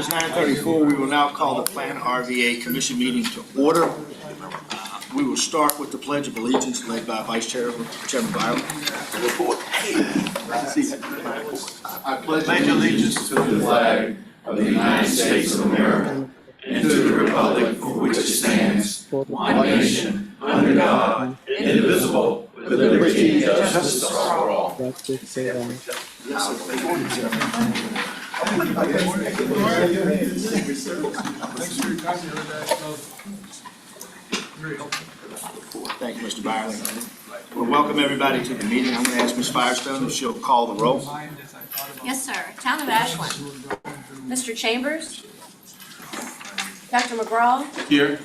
It's 9:34. We will now call the PlanRVA Commission meeting to order. We will start with the Pledge of Allegiance led by Vice Chairman Byron. I pledge allegiance to the flag of the United States of America and to the republic for which it stands, one nation, under God, indivisible, with liberty and justice for all. Thank you, Mr. Byron. Well, welcome everybody to the meeting. I'm going to ask Ms. Firestone if she'll call the roll. Yes, sir. Town of Ashland. Mr. Chambers. Dr. McGraw. Here.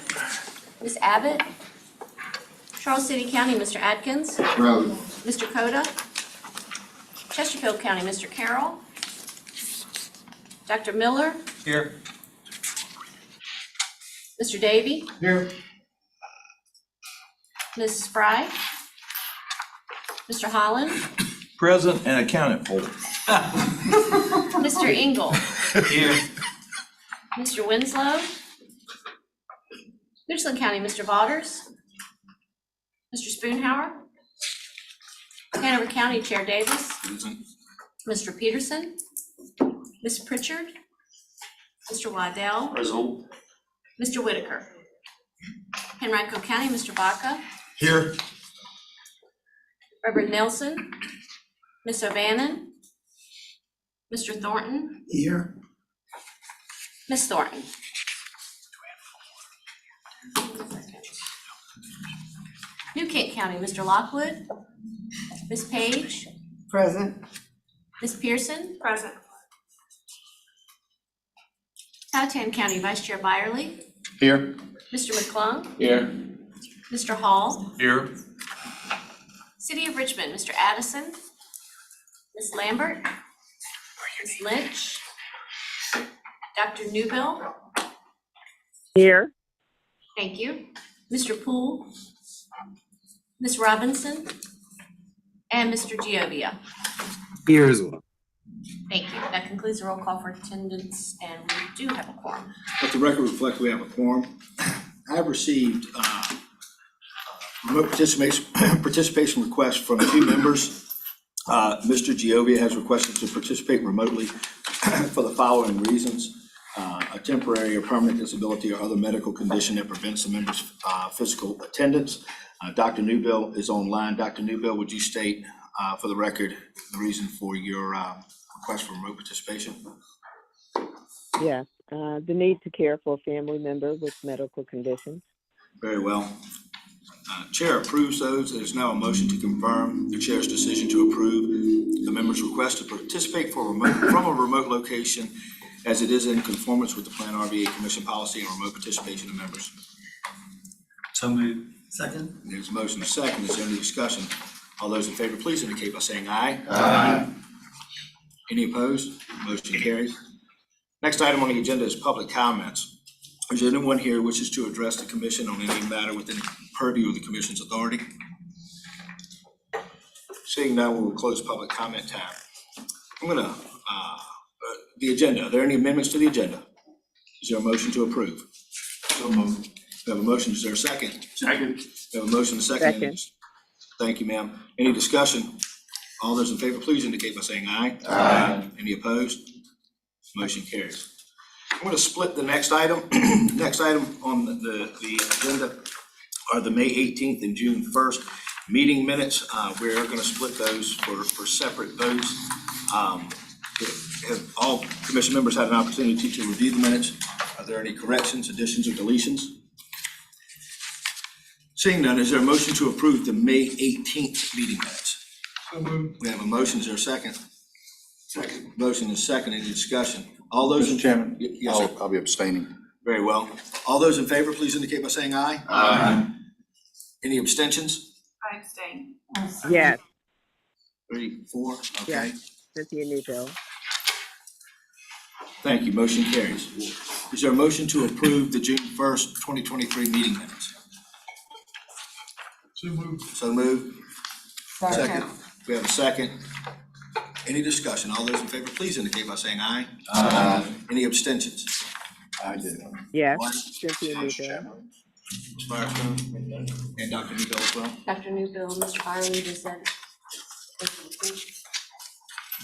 Ms. Abbott. Charles City County, Mr. Atkins. Present. Mr. Coda. Chesterfield County, Mr. Carroll. Dr. Miller. Here. Mr. Davy. Here. Ms. Spry. Mr. Holland. Present and accounted for. Mr. Engel. Here. Mr. Winslow. Richland County, Mr. Vaughters. Mr. Spoonhour. Hanover County Chair Davis. Mr. Peterson. Ms. Pritchard. Mr. Waddell. Present. Mr. Whitaker. Henrico County, Mr. Baca. Here. Reverend Nelson. Ms. O'Bannon. Mr. Thornton. Here. Ms. Thornton. New Kent County, Mr. Lockwood. Ms. Page. Present. Ms. Pearson. Present. Powhatan County, Vice Chair Byerly. Here. Mr. McClung. Here. Mr. Hall. Here. City of Richmond, Mr. Addison. Ms. Lambert. Ms. Lynch. Dr. Newbill. Here. Thank you. Mr. Poole. Ms. Robinson. And Mr. Giovia. Here as well. Thank you. That concludes the roll call for attendance, and we do have a quorum. Let the record reflect we have a quorum. I have received remote participation requests from 2 members. Mr. Giovia has requested to participate remotely for the following reasons. A temporary or permanent disability or other medical condition that prevents the member's physical attendance. Dr. Newbill is online. Dr. Newbill, would you state for the record the reason for your request for remote participation? Yes. The need to care for a family member with medical conditions. Very well. Chair approves those. There is now a motion to confirm the chair's decision to approve the member's request to participate from a remote location as it is in conformance with the PlanRVA Commission policy and remote participation of members. So moved. Second. There's a motion and a second. Is there any discussion? All those in favor, please indicate by saying aye. Aye. Any opposed? Motion carries. Next item on the agenda is public comments. Is there anyone here who wishes to address the commission on any matter within the purview of the commission's authority? Seeing none, we will close public comment time. I'm gonna, the agenda, are there any amendments to the agenda? Is there a motion to approve? So moved. We have a motion, is there a second? Second. We have a motion, and a second. Second. Thank you, ma'am. Any discussion? All those in favor, please indicate by saying aye. Aye. Any opposed? Motion carries. I'm going to split the next item. Next item on the agenda are the May 18th and June 1st meeting minutes. We're going to split those for separate votes. Have all commission members had an opportunity to review the minutes? Are there any corrections, additions, or deletions? Seeing none, is there a motion to approve the May 18th meeting minutes? So moved. We have a motion, is there a second? Second. Motion is second, any discussion? All those in. Mr. Chairman, Yes, sir. I'll be abstaining. Very well. All those in favor, please indicate by saying aye. Aye. Any abstentions? I abstain. Yes. 3, 4, okay. Yes. Cynthia Newbill. Thank you, motion carries. Is there a motion to approve the June 1st, 2023 meeting minutes? So moved. So moved. Second. We have a second. Any discussion? All those in favor, please indicate by saying aye. Any abstentions? I did. Yes, One. Cynthia Newbell. Ms. Firestone and Dr. Newbell as well. Dr. Newbill, Mr. Byerly dissent.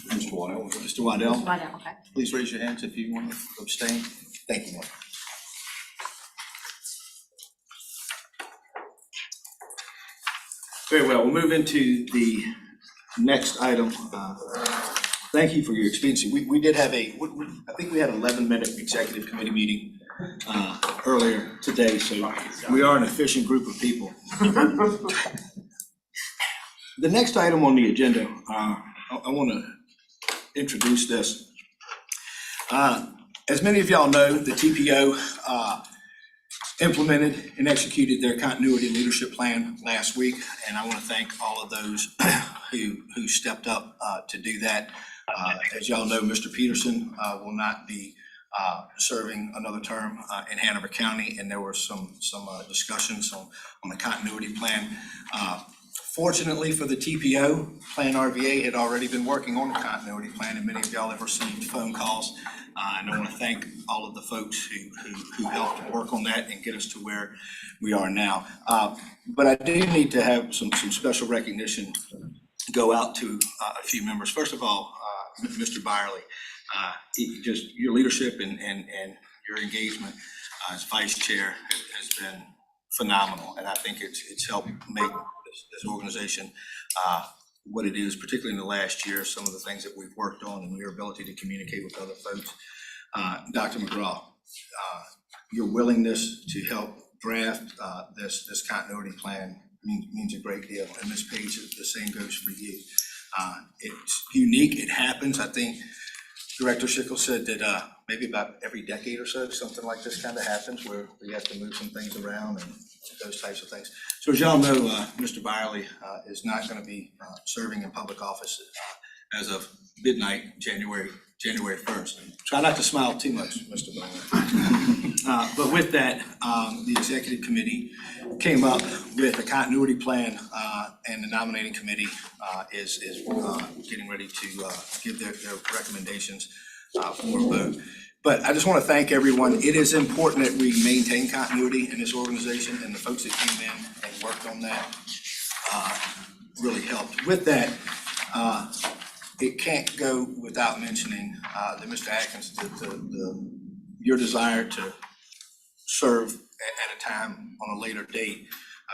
Mr. Waddell. Mr. Waddell, Why not? Okay. please raise your hands if you want to abstain. Thank you. Very well, we'll move into the next item. Thank you for your experience. We did have I think we had an 11-minute executive committee meeting earlier today, so we are an efficient group of people. The next item on the agenda, I want to introduce this. As many of y'all know, the TPO implemented and executed their continuity leadership plan last week, and I want to thank all of those who stepped up to do that. As y'all know, Mr. Peterson will not be serving another term in Hanover County, and there were some discussions on the continuity plan. Fortunately for the TPO, PlanRVA had already been working on the continuity plan, and many of y'all have received phone calls. And I want to thank all of the folks who helped work on that and get us to where we are now. But I do need to have some special recognition go out to a few members. First of all, Mr. Byerly, just your leadership and your engagement as vice chair has been phenomenal, and I think it's helped make this organization what it is, particularly in the last year, some of the things that we've worked on and your ability to communicate with other folks. Dr. McGraw, your willingness to help draft this continuity plan means a great deal, and Ms. Page, the same goes for you. It's unique, it happens. I think Director Schickel said that maybe about every decade or so, something like this kind of happens where we have to move some things around and those types of things. So as y'all know, Mr. Byerly is not going to be serving in public office as of midnight, January 1st. Try not to smile too much, Mr. Byerly. But with that, the executive committee came up with a continuity plan, and the nominating committee is getting ready to give their recommendations for a vote. But I just want to thank everyone. It is important that we maintain continuity in this organization, and the folks that came in and worked on that really helped. With that, it can't go without mentioning that Mr. Atkins, your desire to serve at a time on a later date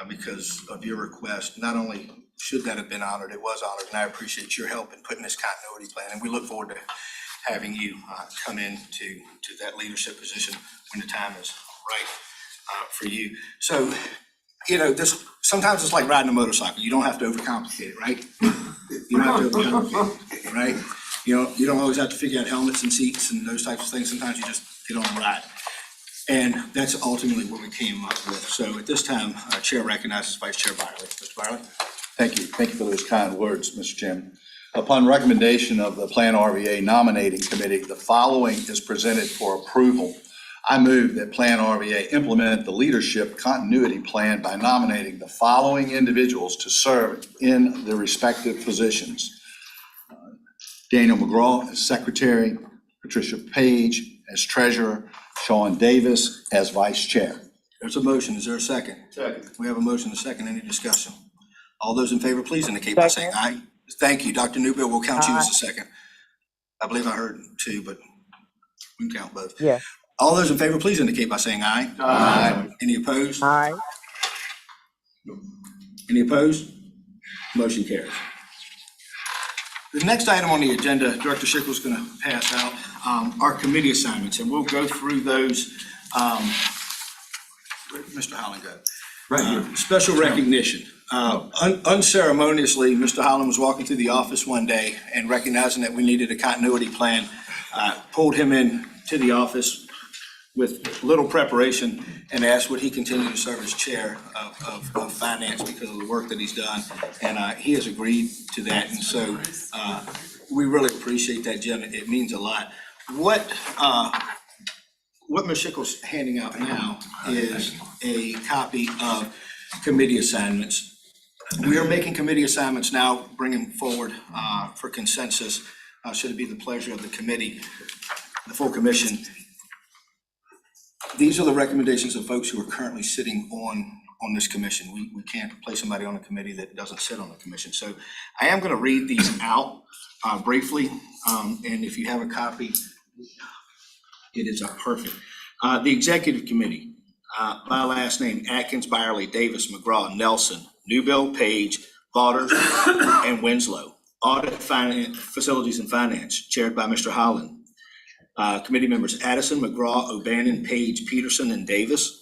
because of your request. Not only should that have been honored, it was honored, and I appreciate your help in putting this continuity plan, and we look forward to having you come in to that leadership position when the time is right for you. So, you know, this sometimes it's like riding a motorcycle. You don't have to overcomplicate it, right? You don't have to overcomplicate it, right? You don't always have to figure out helmets and seats and those types of things. Sometimes you just get on and ride. And that's ultimately what we came up with. So at this time, Chair recognizes Vice Chair Byerly. Mr. Byerly? Thank you. Thank you for those kind words, Mr. Chairman. Upon recommendation of the PlanRVA nominating committee, the following is presented for approval. I move that PlanRVA implement the leadership continuity plan by nominating the following individuals to serve in their respective positions. Daniel McGraw as secretary, Patricia Page as treasurer, Sean Davis as vice chair. There's a motion. Is there a second? Second. We have a motion and a second. Any discussion? All those in favor, please indicate by saying aye. Thank you. Dr. Newbill, we'll count you as a second. I believe I heard two, but we can count both. Yes. All those in favor, please indicate by saying aye. Aye. Any opposed? Aye. Any opposed? Motion carries. The next item on the agenda, Director Schickel is going to pass out our committee assignments, and we'll go through those. Where did Mr. Holland go? Right here. Special recognition. Unceremoniously, Mr. Holland was walking through the office one day and recognizing that we needed a continuity plan, pulled him in to the office with little preparation and asked would he continue to serve as chair of finance because of the work that he's done. And he has agreed to that. And so we really appreciate that, Jim. It means a lot. What Ms. Schickel's handing out now is a copy of committee assignments. We are making committee assignments now, bringing forward for consensus. Should it be the pleasure of the committee, the full commission. These are the recommendations of folks who are currently sitting on this commission. We can't place somebody on a committee that doesn't sit on the commission. So I am going to read these out briefly, and if you have a copy, it is perfect. The executive committee, my last name, Atkins, Byerly, Davis, McGraw, Nelson, Newbill, Page, Vaughters, and Winslow. Audit, Finance, Facilities and Finance, chaired by Mr. Holland. Committee members Addison, McGraw, O'Bannon, Page, Peterson, and Davis.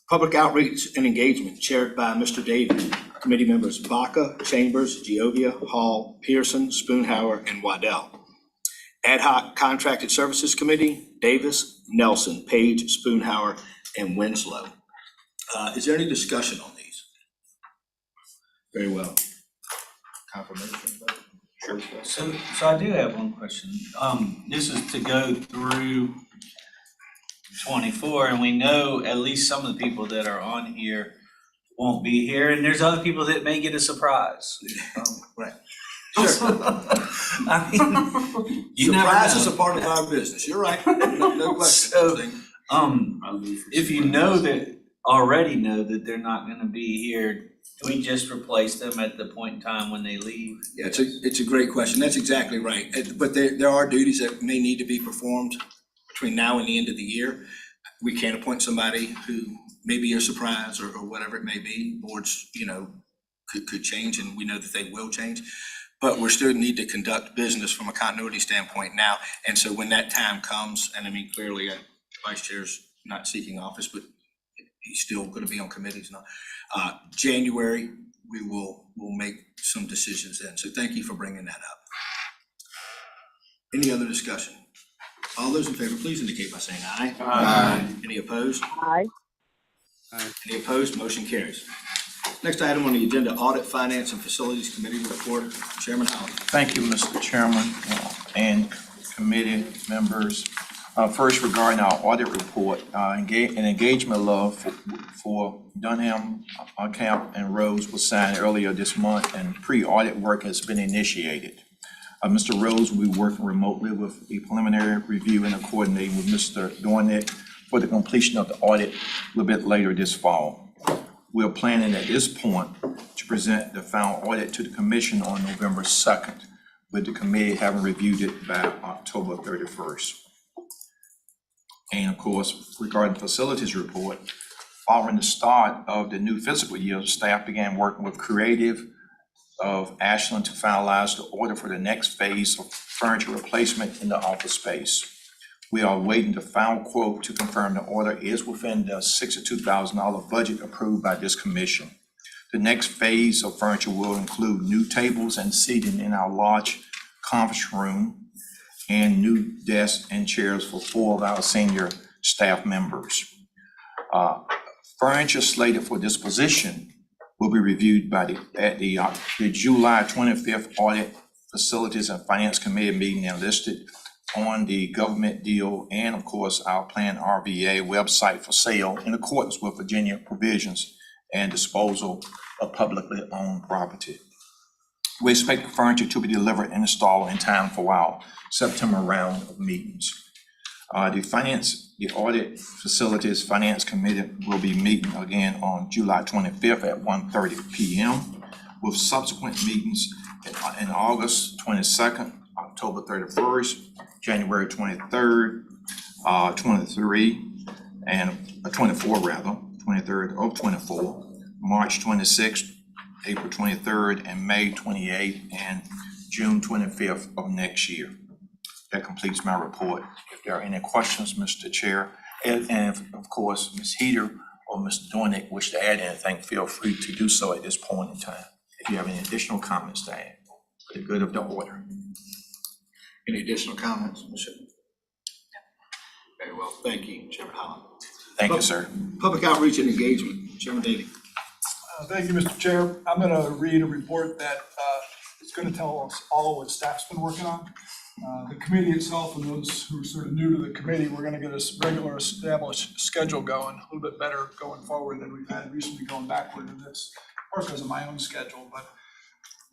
Public Outreach and Engagement, chaired by Mr. Davis. Committee members Baca, Chambers, Giovia, Hall, Pearson, Spoonhour, and Waddell. Ad Hoc Contracted Services Committee, Davis, Nelson, Page, Spoonhour, and Winslow. Is there any discussion on these? Very well. Confirmation vote? Sure. So I do have one question. This is to go through 24, and we know at least some of the people that are on here won't be here, and there's other people that may get a surprise. Right. Sure. I mean, you never Surprise is know. a part of our business. You're right. No question. So, if you already know that they're not gonna be here, do we just replace them at the point in time when they leave? Yeah, it's a great question. That's exactly right. But there are duties that may need to be performed between now and the end of the year. We can't appoint somebody who may be a surprise or whatever it may be. Boards, could change, and we know that they will change. But we still need to conduct business from a continuity standpoint now. And so when that time comes, and I mean, clearly, Vice Chair's not seeking office, but he's still going to be on committees now. January, we'll make some decisions then. So thank you for bringing that up. Any other discussion? All those in favor, please indicate by saying aye. Aye. Any opposed? Aye. Any opposed? Motion carries. Next item on the agenda, Audit, Finance, and Facilities Committee report. Chairman Howard. Thank you, Mr. Chairman, and committee members. First, regarding our audit report, an engagement letter for Dunham, Camp, and Rose was signed earlier this month, and pre-audit work has been initiated. Mr. Rose will be working remotely with the preliminary review and coordinating with Mr. Dornick for the completion of the audit a little bit later this fall. We are planning at this point to present the final audit to the commission on November 2nd, with the committee having reviewed it by October 31st. And of course, regarding the facilities report, following the start of the new fiscal year, staff began working with Creative of Ashland to finalize the order for the next phase of furniture replacement in the office space. We are waiting the final quote to confirm the order is within the $62,000 budget approved by this commission. The next phase of furniture will include new tables and seating in our large conference room and new desks and chairs for 4 of our senior staff members. Furniture slated for disposition will be reviewed at the July 25th Audit, Facilities and Finance Committee meeting and listed on the government deal and, of course, our PlanRVA website for sale in accordance with Virginia provisions and disposal of publicly owned property. We expect the furniture to be delivered and installed in time for our September round of meetings. The Audit Facilities Finance Committee will be meeting again on July 25th at 1:30 p.m. with subsequent meetings in August 22nd, October 31st, January 23rd, 23, and 24 rather, 23rd of 24, March 26th, April 23rd, and May 28th, and June 25th of next year. That completes my report. If there are any questions, Mr. Chair, and if, of course, Ms. Heater or Mr. Dornick wish to add anything, feel free to do so at this point in time. If you have any additional comments to add, for the good of the order. Any additional comments, Mr. Very well. Thank you, Chairman Holland. Thank you, sir. Public Outreach and Engagement, Chairman Daly. Thank you, Mr. Chair. I'm going to read a report that is going to tell us all what staff's been working on. The committee itself and those who are sort of new to the committee, we're going to get a regular established schedule going, a little bit better going forward than we've had recently going backward in this. or because of my own schedule, but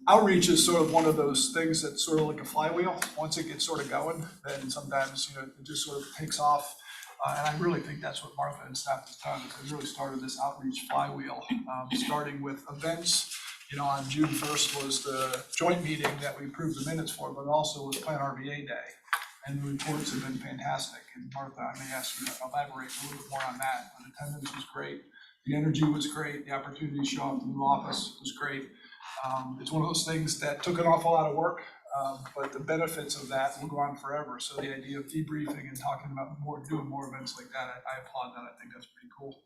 outreach is sort of one of those things that's sort of like a flywheel. Once it gets sort of going, then sometimes, it just sort of takes off. And I really think that's what Martha and staff has done, is they really started this outreach flywheel, starting with events. On June 1st was the joint meeting that we approved the minutes for, but also was PlanRVA Day. And the reports have been fantastic. And Martha, I may ask you to elaborate a little bit more on that. But attendance was great. The energy was great. The opportunity to show off the new office was great. It's one of those things that took an awful lot of work, but the benefits of that will go on forever. So the idea of debriefing and talking about doing more events like that, I applaud that. I think that's pretty cool.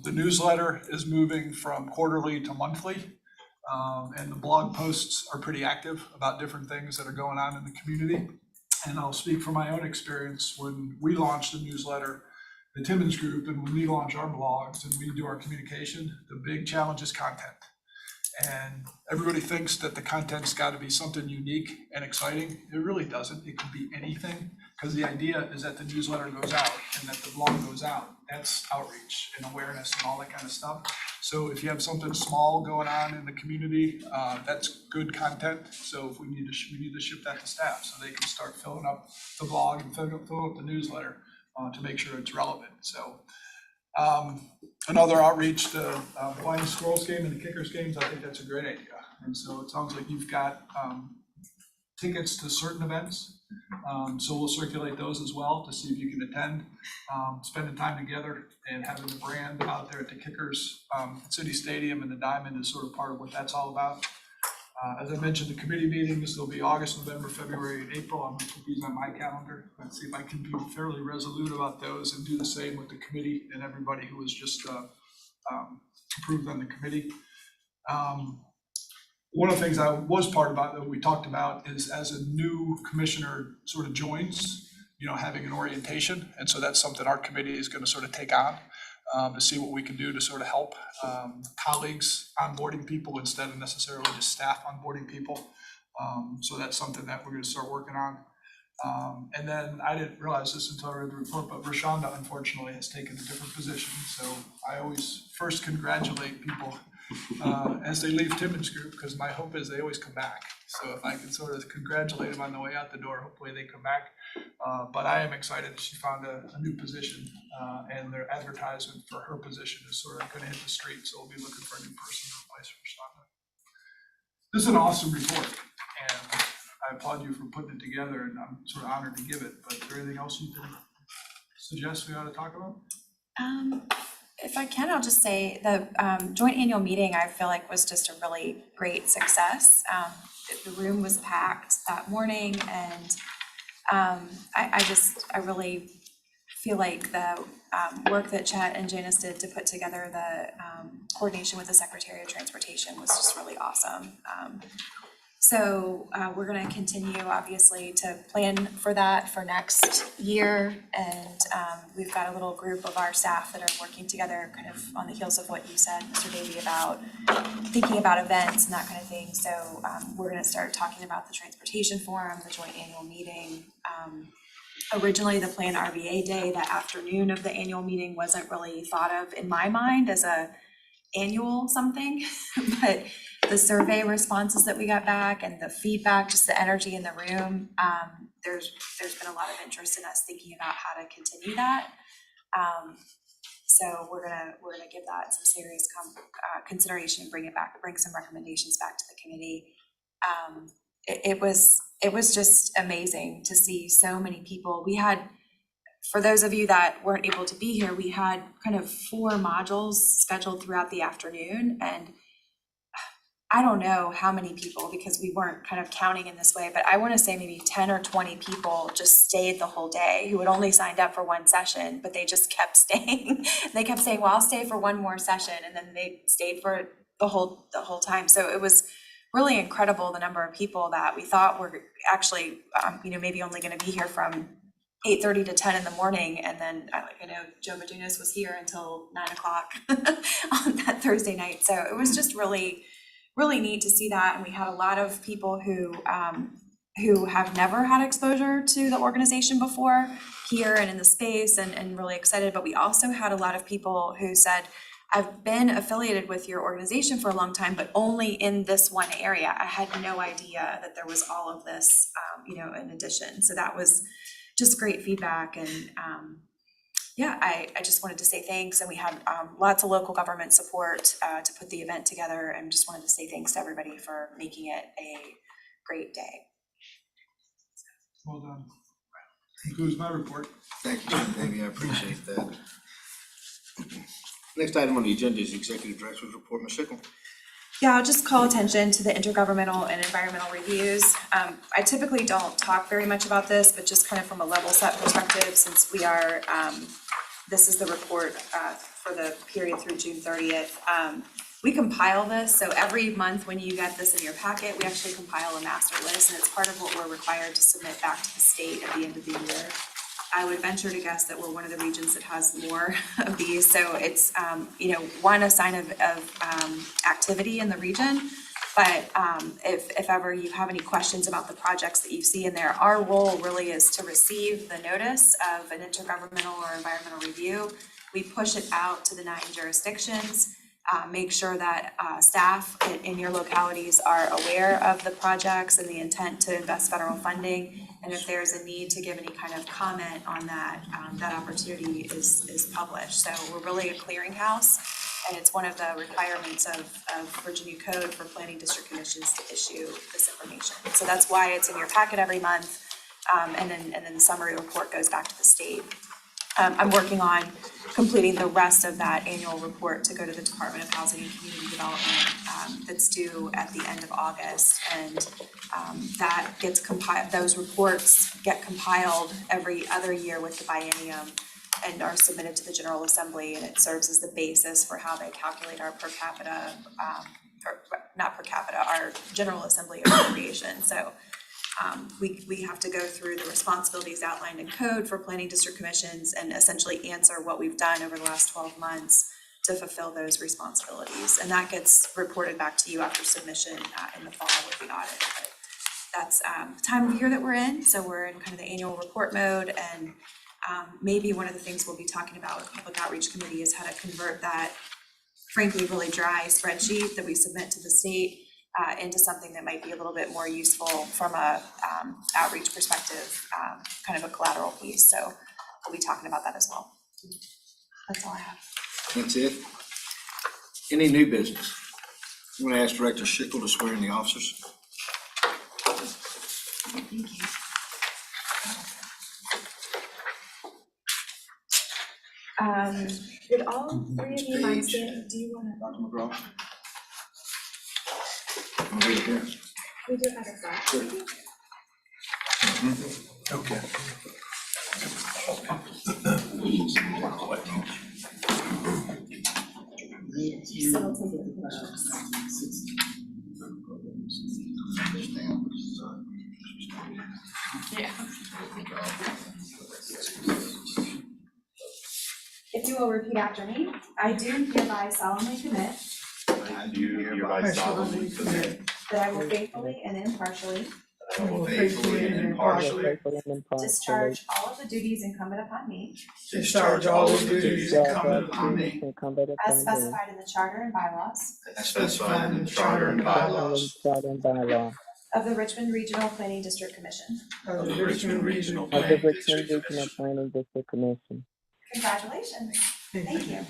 The newsletter is moving from quarterly to monthly, and the blog posts are pretty active about different things that are going on in the community. And I'll speak from my own experience. When we launched the newsletter, the Timmons Group, and when we launch our blogs and we do our communication, the big challenge is content. And everybody thinks that the content's got to be something unique and exciting. It really doesn't. It can be anything, because the idea is that the newsletter goes out and that the blog goes out. That's outreach and awareness and all that kind of stuff. So if you have something small going on in the community, that's good content. So if we need to ship that to staff so they can start filling up the blog and filling up the newsletter to make sure it's relevant. So another outreach, the Blind Squirrels game and the Kickers games, I think that's a great idea. And so it sounds like you've got tickets to certain events. So we'll circulate those as well to see if you can attend. Spending time together and having the brand out there at the Kickers at City Stadium and the Diamond is sort of part of what that's all about. As I mentioned, the committee meetings, there'll be August, November, February, and April. I'm going to put these on my calendar. Let's see if I can be fairly resolute about those and do the same with the committee and everybody who was just approved on the committee. One of the things I was part about that we talked about is, as a new commissioner sort of joins, having an orientation. And so that's something our committee is going to sort of take on to see what we can do to sort of help colleagues onboarding people instead of necessarily just staff onboarding people. So that's something that we're going to start working on. And then I didn't realize this until I read the report, but Rashonda unfortunately has taken a different position. So I always first congratulate people as they leave Timmons Group, because my hope is they always come back. So if I can sort of congratulate them on the way out the door, hopefully they come back. But I am excited that she found a new position, and their advertisement for her position is sort of going to hit the street. So we'll be looking for a new person to replace Rashonda. This is an awesome report, and I applaud you for putting it together, and I'm sort of honored to give it. But is there anything else you can suggest we ought to talk about? If I can, I'll just say the joint annual meeting, I feel like, was just a really great success. The room was packed that morning, and I really feel like the work that Chet and Janice did to put together the coordination with the Secretary of Transportation was just really awesome. So we're going to continue, obviously, to plan for that for next year. And we've got a little group of our staff that are working together kind of on the heels of what you said, Mr. Davey, about thinking about events and that kind of thing. So we're going to start talking about the Transportation Forum, the joint annual meeting. Originally, the PlanRVA Day, that afternoon of the annual meeting, wasn't really thought of in my mind as a annual something, but the survey responses that we got back and the feedback, just the energy in the room, there's been a lot of interest in us thinking about how to continue that. So we're gonna give that some serious consideration and bring some recommendations back to the committee. It was just amazing to see so many people. We had, for those of you that weren't able to be here, we had kind of 4 modules scheduled throughout the afternoon, and I don't know how many people, because we weren't kind of counting in this way, but I want to say maybe 10 or 20 people just stayed the whole day who had only signed up for one session, but they just kept staying. They kept saying, well, I'll stay for one more session, and then they stayed for the whole time. So it was really incredible, the number of people that we thought were actually, maybe only going to be here from 8:30 to 10 in the morning. And then I know Joe Madunas was here until 9 o'clock on that Thursday night. So it was just really neat to see that. And we had a lot of people who have never had exposure to the organization before here and in the space, and really excited. But we also had a lot of people who said, I've been affiliated with your organization for a long time, but only in this one area. I had no idea that there was all of this, in addition. So that was just great feedback. And I just wanted to say thanks. And we had lots of local government support to put the event together, and just wanted to say thanks to everybody for making it a great day. Well done. Concludes my report. Thank you, Davey, I appreciate that. Next item on the agenda is Executive Director's Report, Ms. Sickle. Yeah, I'll just call attention to the intergovernmental and environmental reviews. I typically don't talk very much about this, but just kind of from a level set perspective, since we are, this is the report for the period through June 30th. We compile this, so every month when you get this in your packet, we actually compile a master list, and it's part of what we're required to submit back to the state at the end of the year. I would venture to guess that we're one of the regions that has more of these, so it's, a sign of activity in the region. But if ever you have any questions about the projects that you see in there, our role really is to receive the notice of an intergovernmental or environmental review. We push it out to the 9 jurisdictions, make sure that staff in your localities are aware of the projects and the intent to invest federal funding. And if there's a need to give any kind of comment on that, that opportunity is published. So we're really a clearinghouse, and it's one of the requirements of Virginia Code for planning district commissions to issue this information. So that's why it's in your packet every month, and then the summary report goes back to the state. I'm working on completing the rest of that annual report to go to the Department of Housing and Community Development, that's due at the end of August. And that gets compiled, those reports get compiled every other year with the biennium and are submitted to the General Assembly, and it serves as the basis for how they calculate our per capita, our General Assembly appropriation. So we have to go through the responsibilities outlined in code for planning district commissions and essentially answer what we've done over the last 12 months to fulfill those responsibilities. And that gets reported back to you after submission in the fall with the audit. But that's the time of year that we're in. So we're in kind of the annual report mode, and maybe one of the things we'll be talking about with Public Outreach Committee is how to convert that frankly really dry spreadsheet that we submit to the state into something that might be a little bit more useful from a outreach perspective, kind of a collateral piece. So we'll be talking about that as well. That's all I have. That's it. Any new business? I'm going to ask Director Schickel to swear in the officers. Thank you. Would all three of you mind standing? Do you want to? Dr. McGraw? We do have a flash. Okay. Yeah. If you will repeat after me, I do hereby solemnly commit I do hereby solemnly commit that I will faithfully and impartially that I will faithfully and impartially discharge all of the duties incumbent upon me discharge all of the duties incumbent upon me as specified in the charter and bylaws as specified in the charter and bylaws of the Richmond Regional Planning District Commission. of the Richmond Regional of the Planning Richmond District Regional Commission. Planning District Commission. Congratulations. Thank you.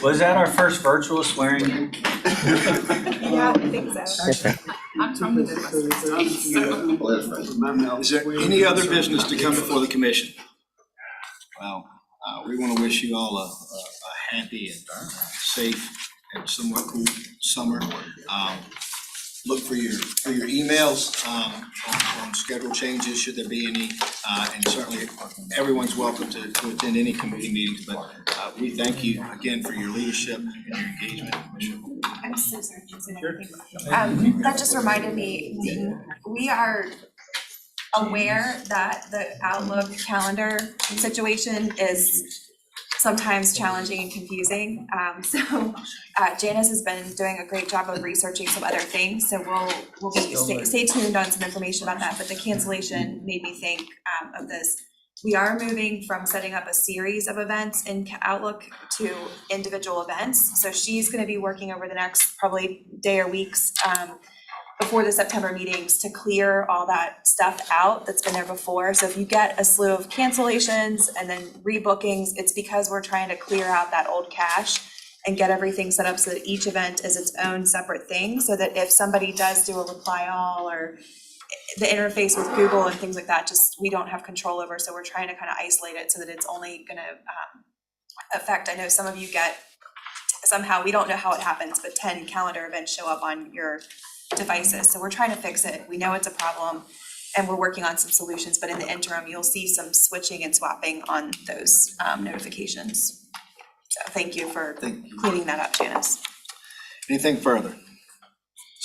Was that our first virtual swearing in? Yeah, I think so. I'm coming to Is there any other business to come before the commission? Well, we want to wish you all a happy and safe and somewhat cool summer. Look for your emails on schedule changes, should there be any, and certainly everyone's welcome to attend any committee meetings, but we thank you again for your leadership and your engagement. I'm so sorry. That just reminded me, we are aware that the Outlook calendar situation is sometimes challenging and confusing. Janice has been doing a great job of researching some other things, so we'll be, stay tuned on some information about that, but the cancellation made me think of this. We are moving from setting up a series of events in Outlook to individual events. So she's gonna be working over the next probably day or weeks before the September meetings to clear all that stuff out that's been there before. So if you get a slew of cancellations and then rebookings, it's because we're trying to clear out that old cache and get everything set up so that each event is its own separate thing, so that if somebody does do a reply all or the interface with Google and things like that, just we don't have control over, so we're trying to kind of isolate it so that it's only gonna affect, I know some of you get, somehow, we don't know how it happens, but 10 calendar events show up on your devices, so we're trying to fix it. We know it's a problem and we're working on some solutions, but in the interim, you'll see some switching and swapping on those notifications. So thank you for cleaning that up, Janice. Anything further?